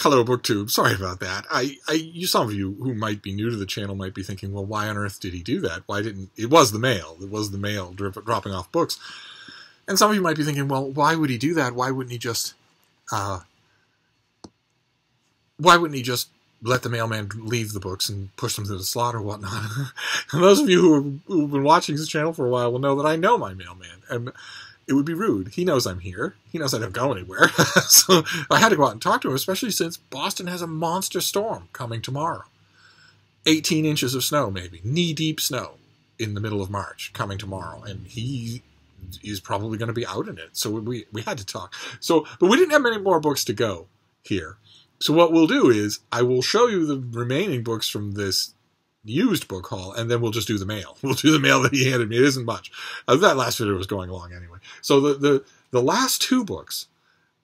Hello, BookTube. Sorry about that. Some of you who might be new to the channel might be thinking, well, why on earth did he do that? Why didn't... It was the mail. It was the mail dropping off books. And some of you might be thinking, well, why would he do that? Why wouldn't he just... why wouldn't he just let the mailman leave the books and push them to the slot or whatnot? And those of you who've been watching this channel for a while will know that I know my mailman. And it would be rude. He knows I'm here. He knows I don't go anywhere. So I had to go out and talk to him, especially since Boston has a monster storm coming tomorrow. 18 inches of snow, maybe. Knee-deep snow in the middle of March coming tomorrow. And he is probably going to be out in it. So we had to talk. So, but we didn't have many more books to go here. So what we'll do is I will show you the remaining books from this used book haul, and then we'll just do the mail. We'll do the mail that he handed me. It isn't much. That last video was going along anyway. So the last two books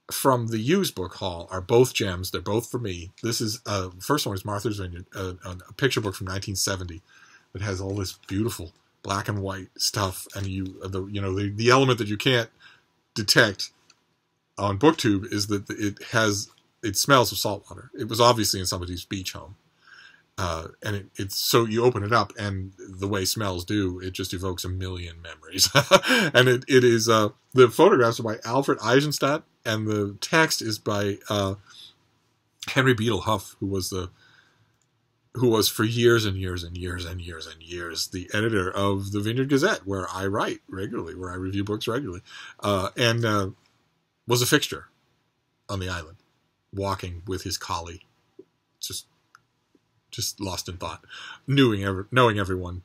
from the used book haul are both gems. They're both for me. This is first one is Martha's Vineyard, a picture book from 1970 that has all this beautiful black and white stuff, and the element that you can't detect on BookTube is that it smells of salt water. It was obviously in somebody's beach home. And it's so you open it up, and the way smells do, it just evokes a million memories. And it is the photographs are by Alfred Eisenstadt, and the text is by Henry Beadle Huff, who was for years and years and years and years and years the editor of the Vineyard Gazette, where I write regularly, where I review books regularly, and was a fixture on the island, walking with his collie, just lost in thought, knowing everyone,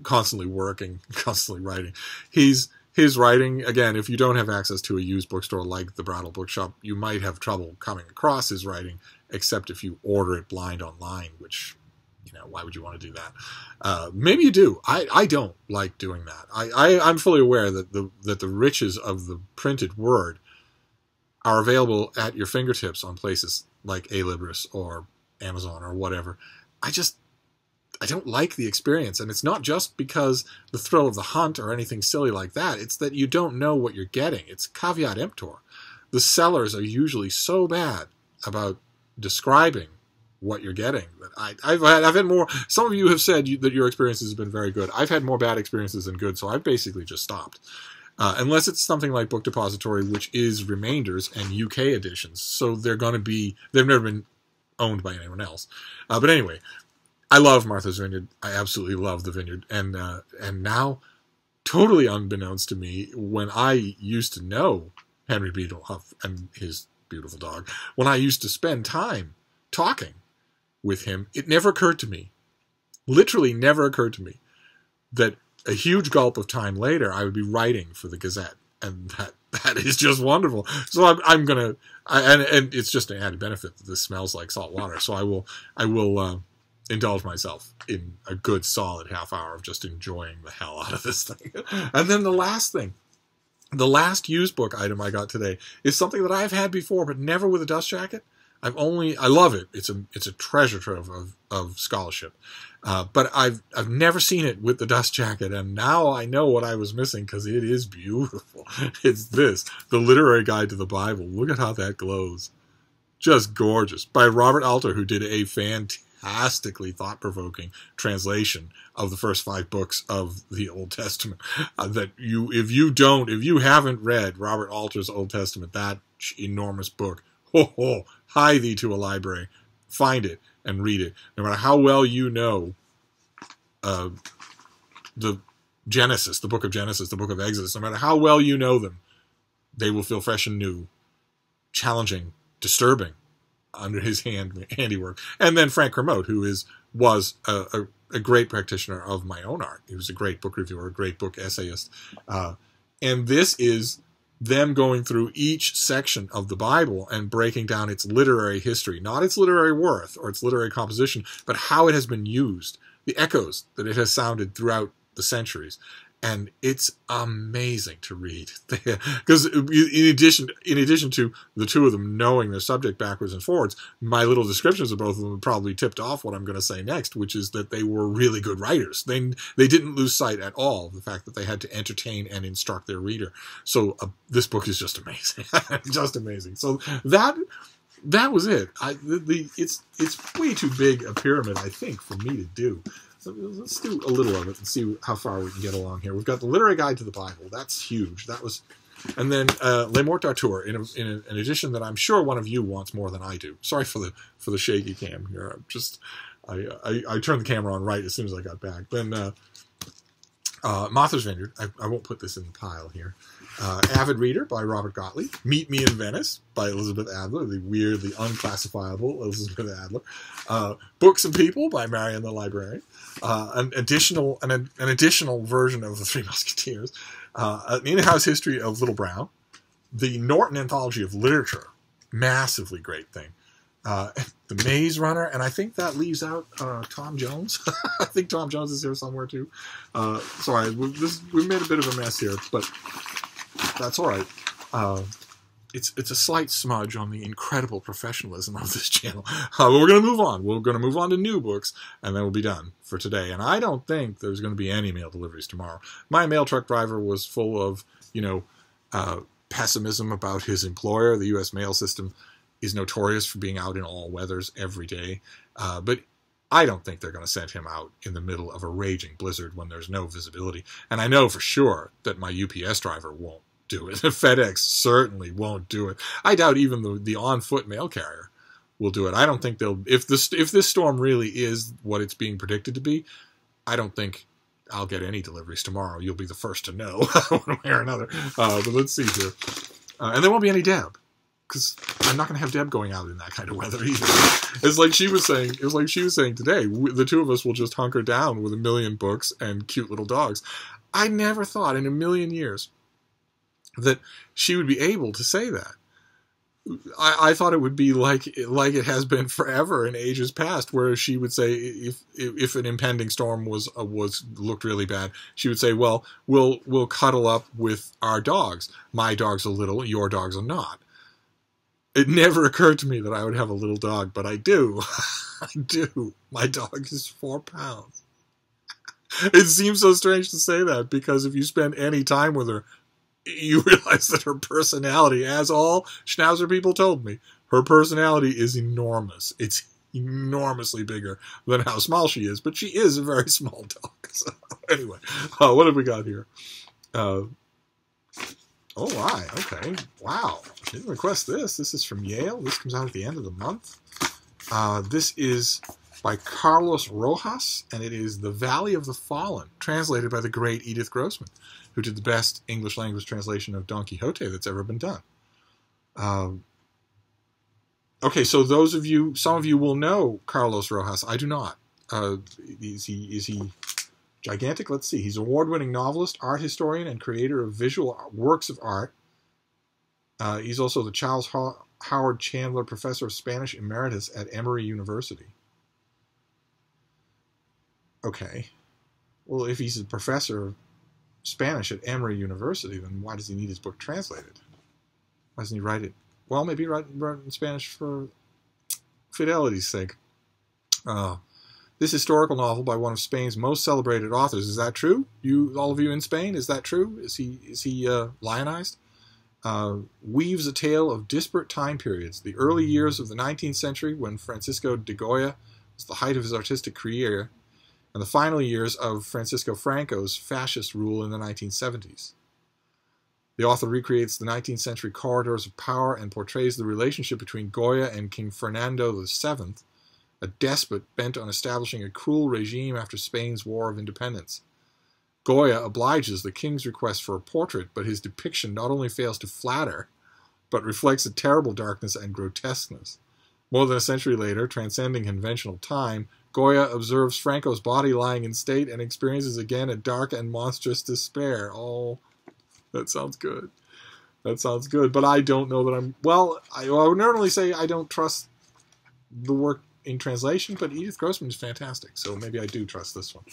constantly working, constantly writing. His writing, again, if you don't have access to a used bookstore like the Brattle Bookshop, you might have trouble coming across his writing, except if you order it blind online, which, why would you want to do that? Maybe you do. I don't like doing that. I'm fully aware that the riches of the printed word are available at your fingertips on places like Alibris or Amazon or whatever. I don't like the experience, and it's not just because the thrill of the hunt or anything silly like that. It's that you don't know what you're getting. It's caveat emptor. The sellers are usually so bad about describing what you're getting that I've had more. Some of you have said that your experiences have been very good. I've had more bad experiences than good, so I've basically just stopped. Unless it's something like Book Depository, which is remainders and UK editions, so they've never been owned by anyone else. But anyway, I love Martha's Vineyard. I absolutely love the Vineyard. And now, totally unbeknownst to me, when I used to know Henry Beadle Huff and his beautiful dog, when I used to spend time talking with him, it never occurred to me, literally never occurred to me, that a huge gulp of time later, I would be writing for the Gazette. And that is just wonderful. So I'm going to, and it's just an added benefit that this smells like salt water. So I will indulge myself in a good solid half hour of just enjoying the hell out of this thing. And then the last thing, the last used book item I got today is something that I've had before, but never with a dust jacket. I love it. It's a treasure trove of scholarship. But I've never seen it with the dust jacket, and now I know what I was missing, because it is beautiful. It's this, The Literary Guide to the Bible. Look at how that glows. Just gorgeous. By Robert Alter, who did a fantastically thought-provoking translation of the first 5 books of the Old Testament. If you haven't read Robert Alter's Old Testament, that enormous book, hie thee to a library, find it, and read it. No matter how well you know the Genesis, the book of Genesis, the book of Exodus, no matter how well you know them, they will feel fresh and new, challenging, disturbing under his handiwork. And then Frank Kermode, who was a great practitioner of my own art. He was a great book reviewer, a great book essayist. And this is them going through each section of the Bible and breaking down its literary history, not its literary worth or its literary composition, but how it has been used, the echoes that it has sounded throughout the centuries. And it's amazing to read, because in addition to the two of them knowing their subject backwards and forwards, my little descriptions of both of them probably tipped off what I'm going to say next, which is that they were really good writers. They didn't lose sight at all of the fact that they had to entertain and instruct their reader. So this book is just amazing, just amazing. So that was it. It's way too big a pyramid, I think, for me to do. So let's do a little of it and see how far we can get along here. We've got the Literary Guide to the Bible. That's huge. That was, and then Le Mort d'Arthur in an edition that I'm sure one of you wants more than I do. Sorry for the shaky cam here. I'm just I turned the camera on right as soon as I got back. Then Martha's Vineyard. I won't put this in the pile here. Avid Reader by Robert Gottlieb. Meet Me in Venice by Elizabeth Adler, the weird, the unclassifiable Elizabeth Adler. Books and People by Marion the Librarian. An additional version of The Three Musketeers. An in-house history of Little Brown. The Norton Anthology of Literature. Massively great thing. The Maze Runner, and I think that leaves out Tom Jones. I think Tom Jones is here somewhere too. Sorry, we made a bit of a mess here, but that's all right. It's a slight smudge on the incredible professionalism of this channel. But we're going to move on. We're going to move on to new books, and then we'll be done for today. And I don't think there's going to be any mail deliveries tomorrow. My mail truck driver was full of, pessimism about his employer. The U.S. mail system is notorious for being out in all weathers every day. But I don't think they're going to send him out in the middle of a raging blizzard when there's no visibility. And I know for sure that my UPS driver won't do it. FedEx certainly won't do it. I doubt even the on-foot mail carrier will do it. I don't think they'll... If this storm really is what it's being predicted to be, I don't think I'll get any deliveries tomorrow. You'll be the first to know one way or another. But let's see here. And there won't be any Deb, because I'm not going to have Deb going out in that kind of weather either. It's like she was saying. It was like she was saying today. The two of us will just hunker down with 1 million books and cute little dogs. I never thought in a million years that she would be able to say that. I thought it would be like it has been forever in ages past, where she would say if an impending storm looked really bad, she would say, "Well, we'll cuddle up with our dogs. My dog's are little, your dogs are not." It never occurred to me that I would have a little dog, but I do. I do. My dog is 4 pounds. It seems so strange to say that, because if you spend any time with her, you realize that her personality, as all Schnauzer people told me, her personality is enormous. It's enormously bigger than how small she is, but she is a very small dog. So, anyway, what have we got here? Oh, my. Okay. Wow. I didn't request this. This is from Yale. This comes out at the end of the month. This is by Carlos Rojas, and it is The Valley of the Fallen, translated by the great Edith Grossman, who did the best English language translation of Don Quixote that's ever been done. Okay, so some of you will know Carlos Rojas. I do not. Is he gigantic? Let's see. He's an award-winning novelist, art historian, and creator of visual works of art. He's also the Charles Howard Chandler Professor of Spanish Emeritus at Emory University. Okay. Well, if he's a professor of Spanish at Emory University, then why does he need his book translated? Why doesn't he write it? Well, maybe write in Spanish for fidelity's sake. This historical novel by one of Spain's most celebrated authors, is that true? All of you in Spain, is that true? Is he lionized? Weaves a tale of disparate time periods. The early years of the 19th century, when Francisco de Goya was the height of his artistic career, and the final years of Francisco Franco's fascist rule in the 1970s. The author recreates the 19th century corridors of power and portrays the relationship between Goya and King Fernando VII, a despot bent on establishing a cruel regime after Spain's War of Independence. Goya obliges the king's request for a portrait, but his depiction not only fails to flatter, but reflects a terrible darkness and grotesqueness. More than a century later, transcending conventional time, Goya observes Franco's body lying in state and experiences again a dark and monstrous despair. Oh, that sounds good. That sounds good. But I don't know that I'm... Well, I would normally say I don't trust the work in translation, but Edith Grossman is fantastic, so maybe I do trust this one.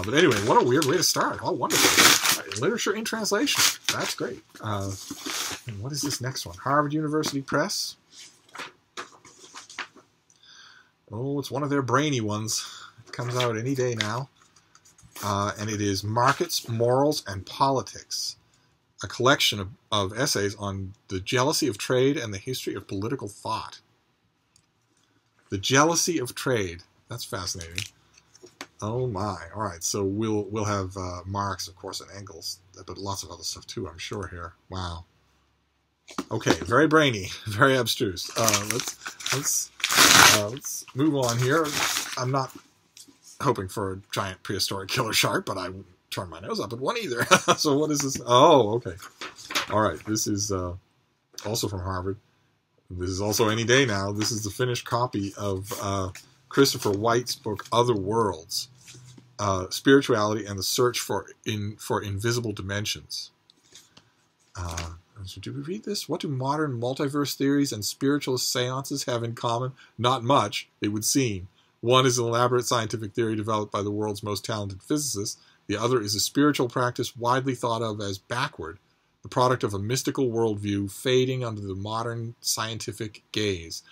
But anyway, what a weird way to start. Oh, wonderful. Literature in translation. That's great. And what is this next one? Harvard University Press. Oh, it's one of their brainy ones. It comes out any day now. And it is Markets, Morals, and Politics, a collection of essays on the jealousy of trade and the history of political thought. The jealousy of trade. That's fascinating. Oh my! All right, so we'll have Marx, of course, and Engels, but lots of other stuff too, I'm sure here. Wow. Okay, very brainy, very abstruse. Let's move on here. I'm not hoping for a giant prehistoric killer shark, but I wouldn't turn my nose up at one either. So what is this? Oh, okay. All right, this is also from Harvard. This is also any day now. This is the finished copy of Christopher White's book, Other Worlds, Spirituality and the Search for Invisible Dimensions. So do we read this? What do modern multiverse theories and spiritualist seances have in common? Not much, it would seem. One is an elaborate scientific theory developed by the world's most talented physicists. The other is a spiritual practice widely thought of as backward, the product of a mystical worldview fading under the modern scientific gaze.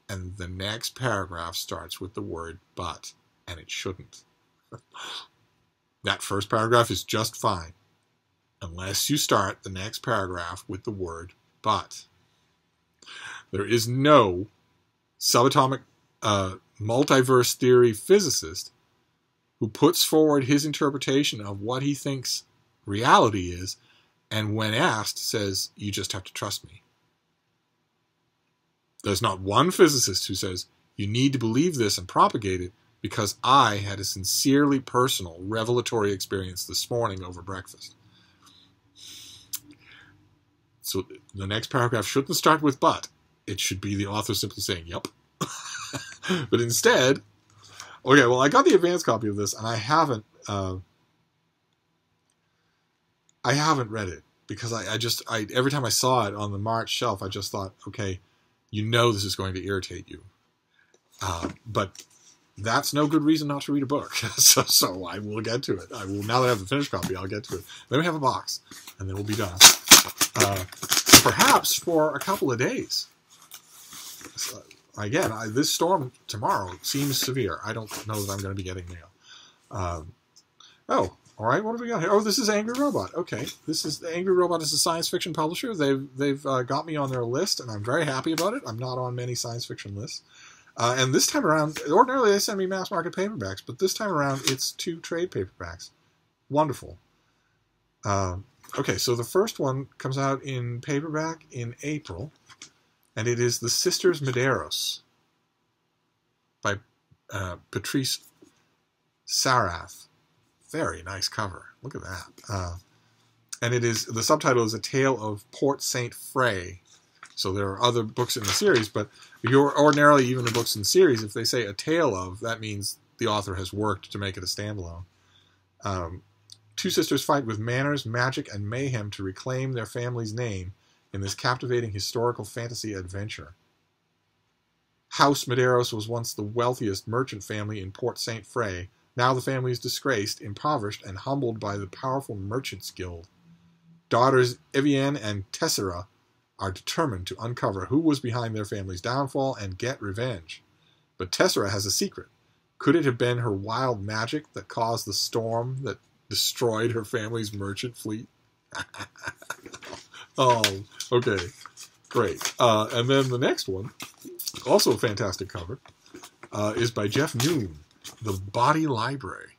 And the next paragraph starts with the word but, and it shouldn't. That first paragraph is just fine, unless you start the next paragraph with the word but. There is no subatomic multiverse theory physicist who puts forward his interpretation of what he thinks reality is, and when asked says, you just have to trust me. There's not one physicist who says, you need to believe this and propagate it because I had a sincerely personal revelatory experience this morning over breakfast. So the next paragraph shouldn't start with but. It should be the author simply saying, yep. But instead, okay, well, I got the advanced copy of this, and I haven't read it because I every time I saw it on the March shelf, I just thought, okay, you know this is going to irritate you. But that's no good reason not to read a book. So I will get to it. I will, now that I have the finished copy, I'll get to it. Then we have a box, and then we'll be done. Perhaps for a couple of days. So, again, this storm tomorrow seems severe. I don't know that I'm going to be getting mail. Oh, all right. What have we got here? Oh, this is Angry Robot. Okay, Angry Robot is a science fiction publisher. They've got me on their list, and I'm very happy about it. I'm not on many science fiction lists. And this time around, ordinarily they send me mass market paperbacks, but this time around it's 2 trade paperbacks. Wonderful. Okay, so the first one comes out in paperback in April, and it is The Sisters Medeiros by Patrice Sarath. Very nice cover. Look at that. And it is, the subtitle is A Tale of Port Saint Frey. So there are other books in the series, but ordinarily, even the books in the series, if they say a tale of, that means the author has worked to make it a standalone. 2 sisters fight with manners, magic, and mayhem to reclaim their family's name in this captivating historical fantasy adventure. House Medeiros was once the wealthiest merchant family in Port Saint Frey. Now the family is disgraced, impoverished, and humbled by the powerful Merchants Guild. Daughters Evienne and Tessera are determined to uncover who was behind their family's downfall and get revenge. But Tessera has a secret. Could it have been her wild magic that caused the storm that destroyed her family's merchant fleet? Oh, okay. Great. And then the next one, also a fantastic cover, is by Jeff Noon, The Body Library.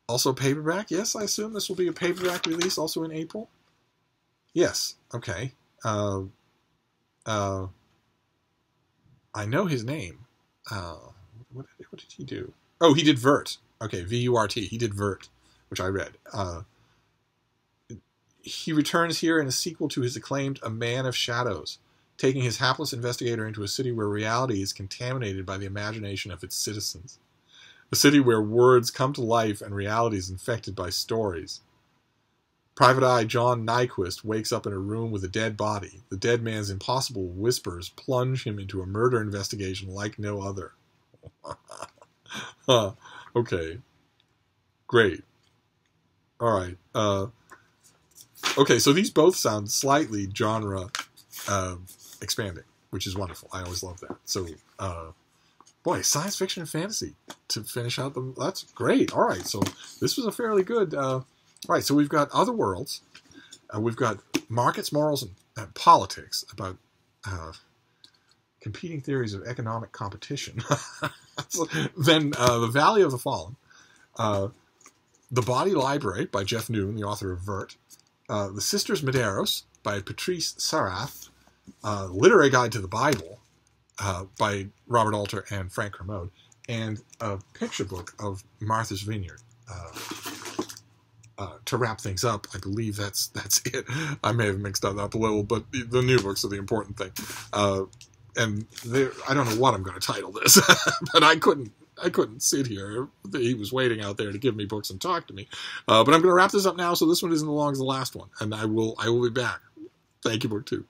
Also paperback? Yes, I assume this will be a paperback release also in April? Yes. Okay. I know his name. What did he do? Oh, he did Vert. Okay, V-U-R-T. He did Vert, which I read. He returns here in a sequel to his acclaimed A Man of Shadows, taking his hapless investigator into a city where reality is contaminated by the imagination of its citizens. A city where words come to life and reality is infected by stories. Private Eye John Nyquist wakes up in a room with a dead body. The dead man's impossible whispers plunge him into a murder investigation like no other. Okay. Great. All right. Okay, so these both sound slightly genre expanding, which is wonderful. I always love that. So, boy, science fiction and fantasy to finish out the... That's great. All right, so this was a fairly good... All right, so we've got Other Worlds. We've got Markets, Morals, and Politics about Competing Theories of Economic Competition. Then The Valley of the Fallen. The Body Library by Jeff Noon, the author of Vert. The Sisters Medeiros by Patrice Sarath. Literary Guide to the Bible by Robert Alter and Frank Kermode. And a picture book of Martha's Vineyard. To wrap things up, I believe that's it. I may have mixed that up a little, but the new books are the important thing. And I don't know what I'm going to title this, but I couldn't sit here. He was waiting out there to give me books and talk to me. But I'm going to wrap this up now, so this one isn't as long as the last one, and I will be back. Thank you, Book 2.